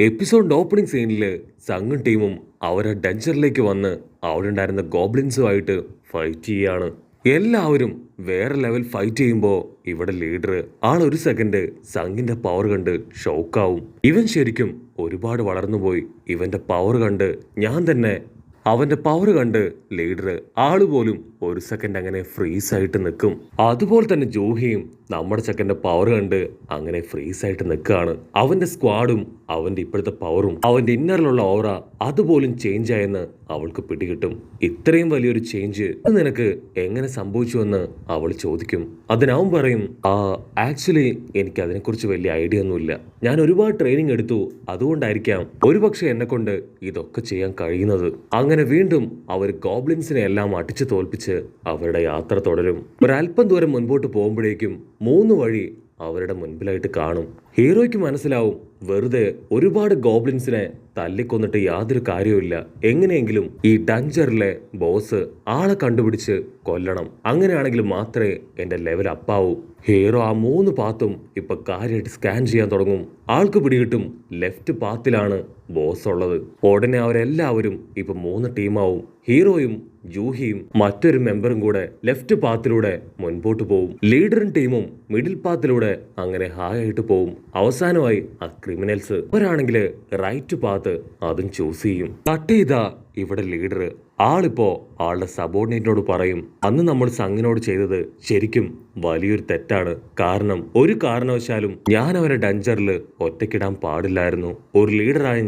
എപ്പിസോഡിന്റെ opening സീനില് സങ്ങും ടീമും അവരെ ഡഞ്ചറിലേക്ക് വന്ന് അവിടെ ഉണ്ടായിരുന്ന ഗോബ്ലിൻസുമായിട്ട് ഫൈറ്റ് ചെയ്യാണ്. എല്ലാവരും വേറെ ലെവൽ ഫൈറ്റ് ചെയ്യുമ്പോൾ ഇവിടെ ലീഡർ ഒരു സെക്കൻഡ് സങ്ങിന്റെ പവർ കണ്ട് ഷോക്കാവും. ഇവൻ ശരിക്കും ഒരുപാട് വളർന്നുപോയി. ഇവന്റെ പവർ കണ്ട് ഞാൻ തന്നെ അവന്റെ പവർ കണ്ട് ലീഡർ പോലും ഒരു സെക്കൻഡ് അങ്ങനെ ഫ്രീസ് ആയിട്ട് നിൽക്കും. അതുപോലെ തന്നെ ജൂഹിയും നമ്മുടെ ചെക്കൻ്റെ പവർ കണ്ട് അങ്ങനെ ഫ്രീസ് ആയിട്ട് നിൽക്കുകയാണ്. അവന്റെ സ്ക്വാഡും അവന്റെ ഇപ്പോഴത്തെ പവറും അവന്റെ ഇന്നറിലുള്ള ഓറ അതുപോലും ചേഞ്ച് ആയെന്ന് അവൾക്ക് പിടികിട്ടും. ഇത്രയും വലിയൊരു ചേഞ്ച് നിനക്ക് എങ്ങനെ സംഭവിച്ചുവെന്ന് അവൾ ചോദിക്കും. അതിനവൻ പറയും, ആക്ച്വലി എനിക്ക് അതിനെക്കുറിച്ച് വലിയ ഐഡിയ ഒന്നുമില്ല. ഞാൻ ഒരുപാട് ട്രെയിനിങ് എടുത്തു, അതുകൊണ്ടായിരിക്കാം ഒരുപക്ഷെ എന്നെ കൊണ്ട് ഇതൊക്കെ ചെയ്യാൻ കഴിയുന്നത്. അങ്ങനെ വീണ്ടും അവർ ഗോബ്ലിൻസിനെ എല്ലാം അടിച്ചു തോൽപ്പിച്ച് അവരുടെ യാത്ര തുടരും. ഒരല്പം ദൂരം മുൻപോട്ട് പോകുമ്പോഴേക്കും 3 വഴി അവരുടെ മുൻപിലായിട്ട് കാണും. ഹീറോയ്ക്ക് മനസ്സിലാവും വെറുതെ ഒരുപാട് ഗോബ്ലിൻസിനെ തല്ലിക്കൊന്നിട്ട് യാതൊരു കാര്യവുമില്ല. എങ്ങനെയെങ്കിലും ഈ ഡഞ്ചറിലെ ബോസ് ആളെ കണ്ടുപിടിച്ച് കൊല്ലണം. അങ്ങനെയാണെങ്കിൽ മാത്രമേ എന്റെ ലെവൽ അപ്പാവൂ. ഹീറോ ആ 3 പാത്തും ഇപ്പൊ കാര്യമായിട്ട് സ്കാൻ ചെയ്യാൻ തുടങ്ങും. ആൾക്ക് പിടികിട്ടും ലെഫ്റ്റ് പാത്തിലാണ് ബോസ് ഉള്ളത്. ഉടനെ അവരെല്ലാവരും ഇപ്പൊ 3 ടീമാവും. ഹീറോയും ജൂഹിയും മറ്റൊരു മെമ്പറും കൂടെ ലെഫ്റ്റ് പാത്തിലൂടെ മുൻപോട്ട് പോവും. ലീഡറും ടീമും മിഡിൽ പാത്തിലൂടെ അങ്ങനെ ഹായായിട്ട് പോവും. അവസാനമായി ആ ക്രിമിനൽസ് അവരാണെങ്കിൽ റൈറ്റ് പാത്ത് അതും ചൂസ് ചെയ്യും. കട്ട് ചെയ്താ ഇവിടെ ലീഡർ ആളിപ്പോ ആളുടെ സബോർഡിനേറ്റിനോട് പറയും, അന്ന് നമ്മൾ സങ്ങിനോട് ചെയ്തത് ശരിക്കും വലിയൊരു തെറ്റാണ്. കാരണം ഒരു കാരണവശാലും ഞാൻ അവനെ ഡഞ്ചറിൽ ഒറ്റയ്ക്കിടാൻ പാടില്ലായിരുന്നു. ഒരു ലീഡറായ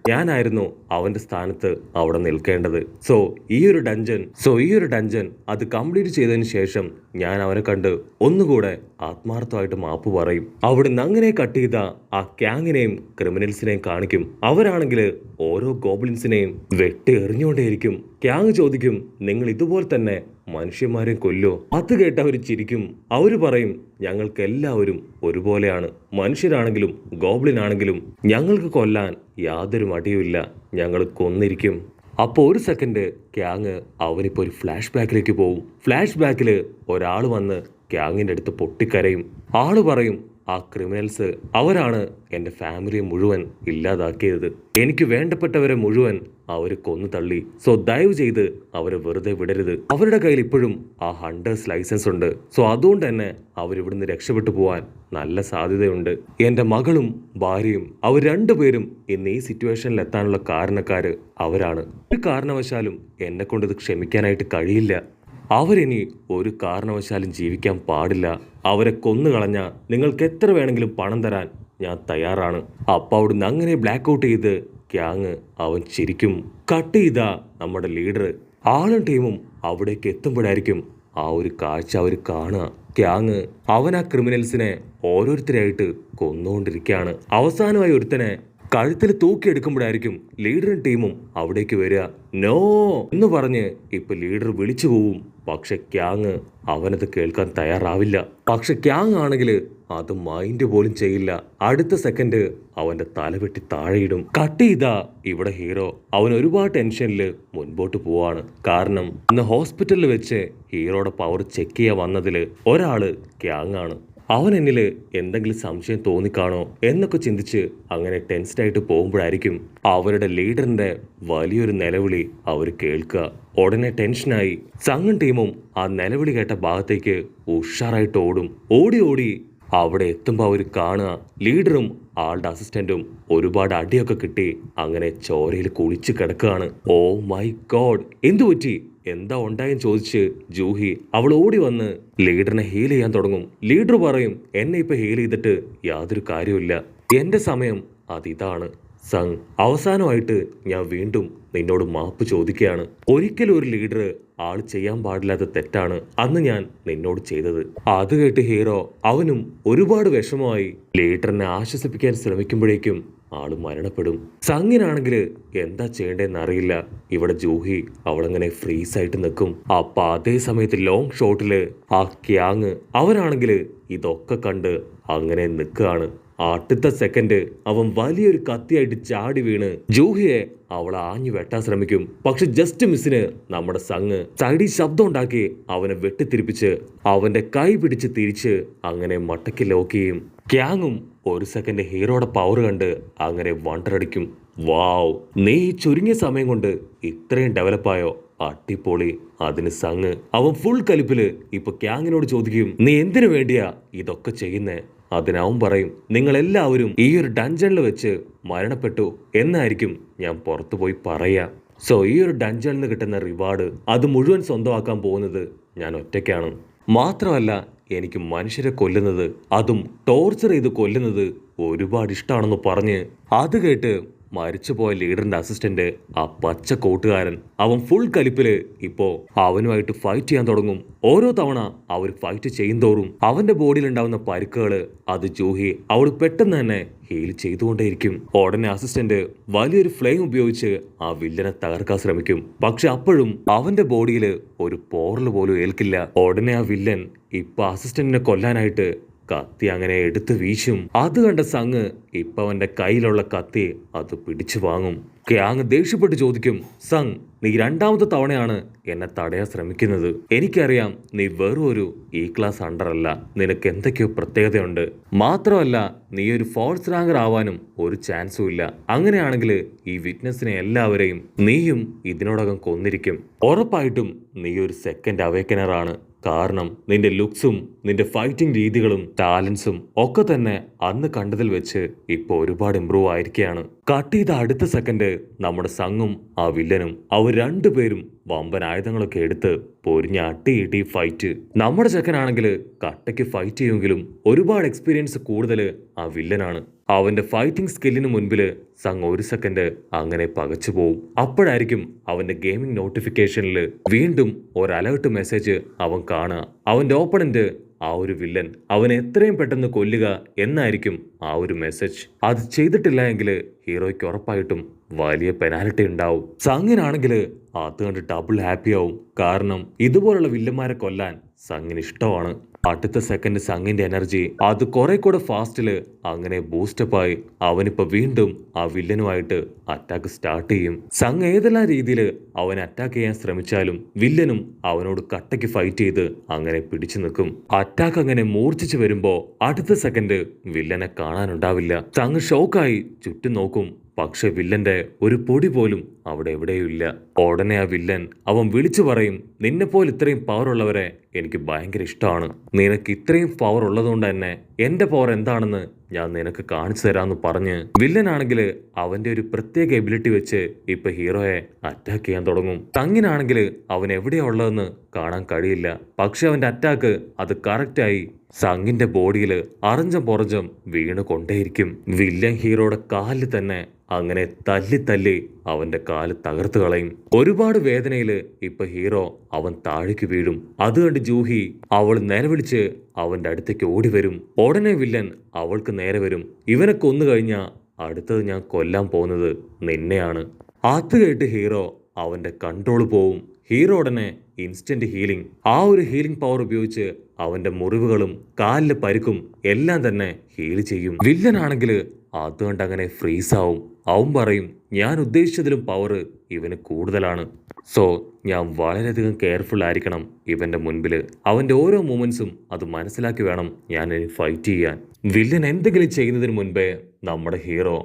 ഞാനായിരുന്നു അവന്റെ സ്ഥാനത്ത് അവിടെ നിൽക്കേണ്ടത്. സോ ഈ ഒരു ഡഞ്ചൻ അത് കംപ്ലീറ്റ് ചെയ്തതിന് ശേഷം ഞാൻ അവനെ കണ്ട് ഒന്നുകൂടെ ആത്മാർത്ഥമായിട്ട് മാപ്പ് പറയും. അവിടുന്ന് അങ്ങനെ കട്ട് ചെയ്ത ആ ക്യാങ്ങിനെയും ക്രിമിനൽസിനെയും കാണിക്കും. അവരാണെങ്കിൽ ഓരോ ഗോബ്ലിൻസിനെയും വെട്ടി എറിഞ്ഞുകൊണ്ടേയിരിക്കും. ക്യാങ് ചോദിക്കും, നിങ്ങൾ ഇതുപോലെ തന്നെ മനുഷ്യന്മാരെ കൊല്ലോ? അത് കേട്ട് അവർ ചിരിക്കും. അവര് പറയും, ഞങ്ങൾക്ക് എല്ലാവരും ഒരുപോലെയാണ്. മനുഷ്യരാണെങ്കിലും ഗോബ്ലിൻ ആണെങ്കിലും ഞങ്ങൾക്ക് കൊല്ലാൻ യാതൊരു മടിയുമില്ല. ഞങ്ങൾ കൊന്നിരിക്കും. അപ്പോൾ ഒരു സെക്കൻഡ് ക്യാങ് അവനിപ്പോ ഒരു ഫ്ലാഷ് ബാക്കിലേക്ക് പോവും. ഫ്ലാഷ് ബാക്കില് ഒരാൾ വന്ന് ക്യാങ്ങിന്റെ അടുത്ത് പൊട്ടിക്കരയും. ആള് പറയും, ആ ക്രിമിനൽസ് അവരാണ് എൻ്റെ ഫാമിലിയെ മുഴുവൻ ഇല്ലാതാക്കിയത്. എനിക്ക് വേണ്ടപ്പെട്ടവരെ മുഴുവൻ അവര് കൊന്നു തള്ളി. സോ ദയവ് ചെയ്ത് അവരെ വെറുതെ വിടരുത്. അവരുടെ കയ്യിൽ ഇപ്പോഴും ആ ഹണ്ടേഴ്സ് ലൈസൻസ് ഉണ്ട്. സോ അതുകൊണ്ട് തന്നെ അവരിവിടുന്ന് രക്ഷപ്പെട്ടു പോവാൻ നല്ല സാധ്യതയുണ്ട്. എൻ്റെ മകളും ഭാര്യയും അവർ 2 പേരും ഇന്ന് ഈ സിറ്റുവേഷനിൽ എത്താനുള്ള കാരണക്കാര് അവരാണ്. ഒരു കാരണവശാലും എന്നെ കൊണ്ട് ഇത് ക്ഷമിക്കാനായിട്ട് കഴിയില്ല. അവരിനി ഒരു കാരണവശാലും ജീവിക്കാൻ പാടില്ല. അവരെ കൊന്നുകളഞ്ഞ നിങ്ങൾക്ക് എത്ര വേണമെങ്കിലും പണം തരാൻ ഞാൻ തയ്യാറാണ്. അപ്പൊ അവിടുന്ന് അങ്ങനെ ബ്ലാക്ക് ഔട്ട് ചെയ്ത് ക്യാങ് അവൻ ചിരിക്കും. കട്ട് ചെയ്ത നമ്മുടെ ലീഡർ ആളും ടീമും അവിടേക്ക് എത്തുമ്പോഴായിരിക്കും ആ ഒരു കാഴ്ച അവർ കാണുക. ക്യാങ് അവൻ ആ ക്രിമിനൽസിനെ ഓരോരുത്തരായിട്ട് കൊന്നുകൊണ്ടിരിക്കുകയാണ്. അവസാനമായി ഒരുത്തനെ കഴുത്തിൽ തൂക്കിയെടുക്കുമ്പോഴായിരിക്കും ലീഡറും ടീമും അവിടേക്ക് വരിക. നോ എന്ന് പറഞ്ഞ് ഇപ്പൊ ലീഡർ വിളിച്ചു പോവും. പക്ഷെ ക്യാങ് അവനത് കേൾക്കാൻ തയ്യാറാവില്ല. പക്ഷെ ക്യാങ് ആണെങ്കിൽ അത് മൈൻഡ് പോലും ചെയ്യില്ല. അടുത്ത സെക്കൻഡ് അവന്റെ തലവെട്ടി താഴെയിടും. കട്ട് ചെയ്താ ഇവിടെ ഹീറോ അവൻ ഒരുപാട് ടെൻഷനിൽ മുൻപോട്ട് പോവാണ്. കാരണം ഇന്ന് ഹോസ്പിറ്റലിൽ വെച്ച് ഹീറോയുടെ പവർ ചെക്ക് ചെയ്യാൻ വന്നതില് ഒരാള് ക്യാങ് ആണ്. അവൻ എന്നില് എന്തെങ്കിലും സംശയം തോന്നിക്കാണോ എന്നൊക്കെ ചിന്തിച്ച് അങ്ങനെ ടെൻസ്ഡായിട്ട് പോകുമ്പോഴായിരിക്കും അവരുടെ ലീഡറിന്റെ വലിയൊരു നിലവിളി അവർ കേൾക്കുക. ഉടനെ ടെൻഷനായി സങ്ങും ടീമും ആ നിലവിളി കേട്ട ഭാഗത്തേക്ക് ഉഷാറായിട്ട് ഓടും. ഓടി അവിടെ എത്തുമ്പോൾ അവർ കാണുക ലീഡറും ആളുടെ അസിസ്റ്റന്റും ഒരുപാട് അടിയൊക്കെ കിട്ടി അങ്ങനെ ചോരയിൽ കുളിച്ച് കിടക്കുകയാണ്. ഓ മൈ ഗോഡ്, എന്തു പറ്റി, എന്താ ഉണ്ടായെന്ന് ചോദിച്ച് ജൂഹി അവൾ ഓടി വന്ന് ലീഡറിനെ ഹീൽ ചെയ്യാൻ തുടങ്ങും. ലീഡർ പറയും, എന്നെ ഇപ്പൊ ഹീൽ ചെയ്തിട്ട് യാതൊരു കാര്യമില്ല. എന്റെ സമയം അതിതാണ് സങ്. അവസാനമായിട്ട് ഞാൻ വീണ്ടും നിന്നോട് മാപ്പ് ചോദിക്കുകയാണ്. ഒരിക്കലും ഒരു ലീഡർ ചെയ്യാൻ പാടില്ലാത്ത തെറ്റാണ് അന്ന് ഞാൻ നിന്നോട് ചെയ്തത്. അത് കേട്ട് ഹീറോ അവനും ഒരുപാട് വിഷമമായി ലീഡറിനെ ആശ്വസിപ്പിക്കാൻ ശ്രമിക്കുമ്പോഴേക്കും മരണപ്പെടും. സങ്ങിനാണെങ്കിൽ എന്താ ചെയ്യേണ്ടതെന്ന് അറിയില്ല. ഇവിടെ ജൂഹി അവളങ്ങനെ ഫ്രീസ് ആയിട്ട് നിൽക്കും. അപ്പൊ അതേ സമയത്ത് ലോങ് ഷോട്ടില് ആ ക്യാങ് അവനാണെങ്കിൽ ഇതൊക്കെ കണ്ട് അങ്ങനെ നിൽക്കുകയാണ്. അടുത്ത സെക്കൻഡ് അവൻ വലിയൊരു കത്തിയായിട്ട് ചാടി വീണ് ജൂഹിയെ അവളെ ആഞ്ഞു വെട്ടാൻ ശ്രമിക്കും. പക്ഷെ ജസ്റ്റ് മിസ്സിന് നമ്മുടെ സങ് സൈഡിൽ ശബ്ദം ഉണ്ടാക്കി അവനെ വെട്ടിത്തിരിപ്പിച്ച് അവന്റെ കൈ പിടിച്ച് തിരിച്ച് അങ്ങനെ മട്ടയ്ക്ക് ലോക്ക് ചെയ്യും. ക്യാങ്ങും ഒരു സെക്കൻഡ് ഹീറോയുടെ പവർ കണ്ട് അങ്ങനെ വണ്ടറടിക്കും. വാവ്, നീ ഈ ചുരുങ്ങിയ സമയം കൊണ്ട് ഇത്രയും ഡെവലപ്പായോ, അടിപൊളി. അതിന് സങ് അവൻ ഫുൾ കലിപ്പില് ഇപ്പൊ ക്യാങ്ങിനോട് ചോദിക്കും, നീ എന്തിനു വേണ്ടിയാ ഇതൊക്കെ ചെയ്യുന്നേ? അതിനവൻ പറയും, നിങ്ങൾ എല്ലാവരും ഈ ഒരു ഡഞ്ചണിൽ വെച്ച് മരണപ്പെട്ടു എന്നായിരിക്കും ഞാൻ പുറത്തു പോയി പറയാ. സോ ഈ ഒരു ഡഞ്ചണിൽ നിന്ന് കിട്ടുന്ന റിവാർഡ് അത് മുഴുവൻ സ്വന്തമാക്കാൻ പോകുന്നത് ഞാൻ ഒറ്റയ്ക്കാണ്. മാത്രമല്ല എനിക്ക് മനുഷ്യരെ കൊല്ലുന്നത്, അതും ടോർച്ചർ ചെയ്ത് കൊല്ലുന്നത് ഒരുപാട് ഇഷ്ടമാണെന്ന് പറഞ്ഞ് അത് കേട്ട് മരിച്ചുപോയ ലീഡറിന്റെ അസിസ്റ്റന്റ് ആ പച്ച കോട്ടുകാരൻ അവൻ ഫുൾ കലിപ്പില് ഇപ്പോ അവനുമായിട്ട് ഫൈറ്റ് ചെയ്യാൻ തുടങ്ങും. ഓരോ തവണ അവർ ഫൈറ്റ് ചെയ്യുന്തോറും അവന്റെ ബോഡിയിൽ ഉണ്ടാവുന്ന പരിക്കുകള് അത് ജൂഹി അവൾ പെട്ടെന്ന് തന്നെ ഹീൽ ചെയ്തുകൊണ്ടേയിരിക്കും. ഉടനെ അസിസ്റ്റന്റ് വലിയൊരു ഫ്ലെയിം ഉപയോഗിച്ച് ആ വില്ലനെ തകർക്കാൻ ശ്രമിക്കും. പക്ഷെ അപ്പോഴും അവന്റെ ബോഡിയിൽ ഒരു പോറൽ പോലും ഏൽക്കില്ല. ഉടനെ ആ വില്ലൻ ഇപ്പൊ അസിസ്റ്റന്റിനെ കൊല്ലാനായിട്ട് കത്തി അങ്ങനെ എടുത്ത് വീശും. അത് കണ്ട സങ് ഇപ്പൊ അവന്റെ കയ്യിലുള്ള കത്തി അത് പിടിച്ചു വാങ്ങും. ക്യാങ് ദേഷ്യപ്പെട്ട് ചോദിക്കും, സങ്, നീ രണ്ടാമത്തെ തവണയാണ് എന്നെ തടയാൻ ശ്രമിക്കുന്നത്. എനിക്കറിയാം നീ വെറും ഒരു ഇ ക്ലാസ് അണ്ടർ അല്ല, നിനക്ക് എന്തൊക്കെയോ പ്രത്യേകതയുണ്ട്. മാത്രമല്ല നീ ഒരു ഫോഴ്സ് റാങ്കർ ആവാനും ഒരു ചാൻസും ഇല്ല. അങ്ങനെയാണെങ്കിൽ ഈ വിറ്റ്നസിനെ എല്ലാവരെയും നീയും ഇതിനോടകം കൊന്നിരിക്കും. ഉറപ്പായിട്ടും നീ ഒരു സെക്കൻഡ് അവേക്കനറാണ്. കാരണം നിന്റെ ലുക്സും നിന്റെ ഫൈറ്റിംഗ് രീതികളും ടാലൻസും ഒക്കെ തന്നെ അന്ന് കണ്ടതിൽ വെച്ച് ഇപ്പൊ ഒരുപാട് ഇമ്പ്രൂവ് ആയിരിക്കുകയാണ്. കട്ട് ചെയ്ത അടുത്ത സെക്കൻഡ് നമ്മുടെ സങ്ങും ആ വില്ലനും അവർ രണ്ടുപേരും വമ്പൻ ആയുധങ്ങളൊക്കെ എടുത്ത് പൊരിഞ്ഞ അട്ടിയിട്ടി ഫൈറ്റ്. നമ്മുടെ ചെക്കനാണെങ്കിൽ കട്ടയ്ക്ക് ഫൈറ്റ് ചെയ്യുമെങ്കിലും ഒരുപാട് എക്സ്പീരിയൻസ് കൂടുതൽ ആ വില്ലനാണ്. അവന്റെ ഫൈറ്റിംഗ് സ്കില്ലിന് മുൻപില് സങ് ഒരു സെക്കൻഡ് അങ്ങനെ പകച്ചു പോവും. അപ്പോഴായിരിക്കും അവന്റെ ഗെയിമിംഗ് നോട്ടിഫിക്കേഷനിൽ വീണ്ടും ഒരു അലേർട്ട് മെസ്സേജ് അവൻ കാണുക. അവന്റെ ഓപ്പണന്റ് ആ ഒരു വില്ലൻ അവനെ എത്രയും പെട്ടെന്ന് കൊല്ലുക എന്നായിരിക്കും ആ ഒരു മെസ്സേജ്. അത് ചെയ്തിട്ടില്ല എങ്കിൽ ഹീറോയ്ക്ക് ഉറപ്പായിട്ടും വലിയ പെനാൽറ്റി ഉണ്ടാവും. സങ്ങിനാണെങ്കിൽ അത് കണ്ട് ഡബിൾ ഹാപ്പി ആവും. കാരണം ഇതുപോലുള്ള വില്ലന്മാരെ കൊല്ലാൻ സങ്ങിന് ഇഷ്ടമാണ്. അടുത്ത സെക്കൻഡ് സങ്ങിന്റെ എനർജി അത് കുറെ കൂടെ ഫാസ്റ്റില് അങ്ങനെ ബൂസ്റ്റപ്പായി അവനിപ്പോ വീണ്ടും ആ വില്ലനുമായിട്ട് അറ്റാക്ക് സ്റ്റാർട്ട് ചെയ്യും. സങ് ഏതെല്ലാം രീതിയിൽ അവനെ അറ്റാക്ക് ചെയ്യാൻ ശ്രമിച്ചാലും വില്ലനും അവനോട് കട്ടയ്ക്ക് ഫൈറ്റ് ചെയ്ത് അങ്ങനെ പിടിച്ചു നിൽക്കും. അറ്റാക്ക് അങ്ങനെ മൂർച്ഛിച്ചു വരുമ്പോ അടുത്ത സെക്കൻഡ് വില്ലനെ കാണാനുണ്ടാവില്ല. സങ് ഷോക്കായി ചുറ്റും നോക്കും. പക്ഷെ വില്ലന്റെ ഒരു പൊടി പോലും അവിടെ എവിടെയും ഇല്ല. ഉടനെ ആ വില്ലൻ അവൻ വിളിച്ചു പറയും, നിന്നെപ്പോലെ ഇത്രയും പവർ ഉള്ളവരെ എനിക്ക് ഭയങ്കര ഇഷ്ടമാണ്. നിനക്ക് ഇത്രയും പവർ ഉള്ളതുകൊണ്ട് തന്നെ എന്റെ പവർ എന്താണെന്ന് ഞാൻ നിനക്ക് കാണിച്ചു തരാമെന്ന് പറഞ്ഞ് വില്ലനാണെങ്കിൽ അവന്റെ ഒരു പ്രത്യേക എബിലിറ്റി വെച്ച് ഇപ്പൊ ഹീറോയെ അറ്റാക്ക് ചെയ്യാൻ തുടങ്ങും. തങ്ങിനാണെങ്കിൽ അവൻ എവിടെയാ ഉള്ളതെന്ന് കാണാൻ കഴിയില്ല. പക്ഷെ അവന്റെ അറ്റാക്ക് അത് കറക്റ്റായി സങ്ങിന്റെ ബോഡിയിൽ അറഞ്ചം പുറഞ്ചം വീണ് കൊണ്ടേയിരിക്കും. വില്ലൻ ഹീറോയുടെ കാലിൽ തന്നെ അങ്ങനെ തല്ലി തല്ലി അവന്റെ കാല് തകർത്ത് കളയും. ഒരുപാട് വേദനയില് ഇപ്പൊ ഹീറോ അവൻ താഴേക്ക് വീഴും. അത് കണ്ട് ജൂഹി അവൾ നിലവിളിച്ച് അവന്റെ അടുത്തേക്ക് ഓടി വരും. ഉടനെ വില്ലൻ അവൾക്ക് നേരെ വരും. ഇവനെ കൊന്നു കഴിഞ്ഞാ അടുത്തത് ഞാൻ കൊല്ലാൻ പോകുന്നത് നിന്നെയാണ്. അത് കേട്ട് ഹീറോ അവന്റെ കൺട്രോൾ പോവും. ഹീറോ ഉടനെ ഇൻസ്റ്റന്റ് ഹീലിംഗ് ആ ഒരു ഹീലിംഗ് പവർ ഉപയോഗിച്ച് അവന്റെ മുറിവുകളും കാലിലെ പരിക്കും എല്ലാം തന്നെ ഹീൽ ചെയ്യും. വില്ലനാണെങ്കിൽ അതുകൊണ്ട് അങ്ങനെ ഫ്രീസ് ആവും. അവൻ പറയും, ഞാൻ ഉദ്ദേശിച്ചതിലും പവർ ഇവന് കൂടുതലാണ്. സോ ഞാൻ വളരെയധികം കെയർഫുൾ ആയിരിക്കണം ഇവന്റെ മുൻപിൽ. അവന്റെ ഓരോ മൂമെന്റ്സും അത് മനസ്സിലാക്കി വേണം ഞാൻ ഫൈറ്റ് ചെയ്യാൻ. വില്ലൻ എന്തെങ്കിലും ചെയ്യുന്നതിന് മുൻപേ നമ്മുടെ ഹീറോ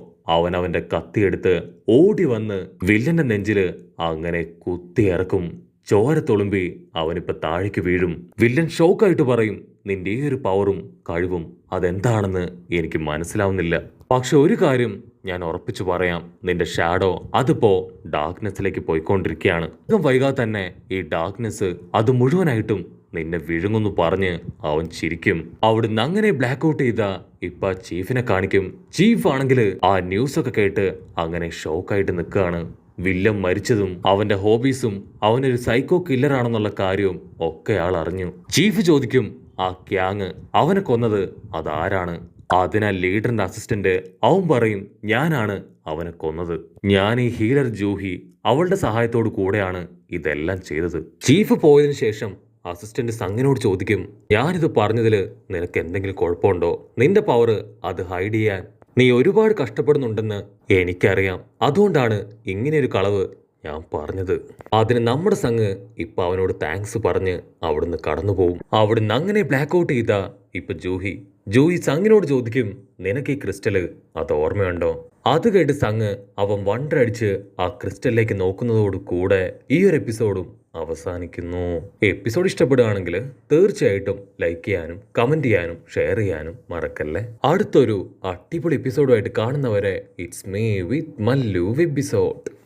അവന്റെ കത്തിയെടുത്ത് ഓടി വന്ന് വില്ലന്റെ നെഞ്ചില് അങ്ങനെ കുത്തിയിറക്കും. ചോര തുളുമ്പി അവനിപ്പോ താഴേക്ക് വീഴും. വില്ലൻ ഷോക്കായിട്ട് പറയും, നിന്റെ ഈ ഒരു പവറും കഴിവും അതെന്താണെന്ന് എനിക്ക് മനസ്സിലാവുന്നില്ല. പക്ഷെ ഒരു കാര്യം ഞാൻ ഉറപ്പിച്ചു പറയാം, നിന്റെ ഷാഡോ അതിപ്പോ ഡാർക്ക്നെസ്സിലേക്ക് പോയിക്കൊണ്ടിരിക്കുകയാണ്. വൈകാതെ തന്നെ ഈ ഡാർക്ക്നെസ് അത് മുഴുവനായിട്ടും നിന്നെ വിഴുങ്ങുന്നു പറഞ്ഞ് അവൻ ചിരിക്കും. അവിടുന്ന് അങ്ങനെ ബ്ലാക്ക് ഔട്ട് ചെയ്ത ഇപ്പൊ ചീഫിനെ കാണിക്കും. ചീഫ് ആണെങ്കിൽ ആ ന്യൂസ് ഒക്കെ കേട്ട് അങ്ങനെ ഷോക്കായിട്ട് നിൽക്കുകയാണ്. വില്ലൻ മരിച്ചതും അവന്റെ ഹോബീസും അവനൊരു സൈക്കോ കില്ലറാണെന്നുള്ള കാര്യവും ഒക്കെ ആൾ അറിഞ്ഞു. ചീഫ് ചോദിക്കും, ആ ക്യാങ് അവനെ കൊന്നത് അതാരാണ്? അതിനാൽ ലീഡറിന്റെ അസിസ്റ്റന്റ് അവൻ പറയും, ഞാനാണ് അവനെ കൊന്നത്. ഞാൻ ഈ ഹീലർ ജൂഹി അവളുടെ സഹായത്തോടു കൂടെയാണ് ഇതെല്ലാം ചെയ്തത്. ചീഫ് പോയതിനു ശേഷം അസിസ്റ്റന്റ് സങ്ങിനോട് ചോദിക്കും, ഞാനിത് പറഞ്ഞതില് നിനക്ക് എന്തെങ്കിലും കുഴപ്പമുണ്ടോ? നിന്റെ പവർ അത് ഹൈഡ് ചെയ്യാൻ നീ ഒരുപാട് കഷ്ടപ്പെടുന്നുണ്ടെന്ന് എനിക്കറിയാം. അതുകൊണ്ടാണ് ഇങ്ങനെയൊരു കളവ് ഞാൻ പറഞ്ഞത്. അതിന് നമ്മുടെ സങ് ഇപ്പൊ അവനോട് താങ്ക്സ് പറഞ്ഞ് അവിടുന്ന് കടന്നു പോവും. അവിടുന്ന് അങ്ങനെ ബ്ലാക്ക് ഔട്ട് ചെയ്ത ഇപ്പൊ ജൂഹി ജോയി സങ്ങിനോട് ചോദിക്കും, നിനക്ക് ഈ ക്രിസ്റ്റല് അത് ഓർമ്മയുണ്ടോ? അത് കേട്ട് സങ് അവൻ വണ്ടടിച്ച് ആ ക്രിസ്റ്റലിലേക്ക് നോക്കുന്നതോട് കൂടെ ഈ ഒരു എപ്പിസോഡും അവസാനിക്കുന്നു. എപ്പിസോഡ് ഇഷ്ടപ്പെടുകയാണെങ്കിൽ തീർച്ചയായിട്ടും ലൈക്ക് ചെയ്യാനും കമന്റ് ചെയ്യാനും ഷെയർ ചെയ്യാനും മറക്കല്ലേ. അടുത്തൊരു അടിപൊളി എപ്പിസോഡുമായിട്ട് കാണുന്നവരെ it's me with Mallu episode.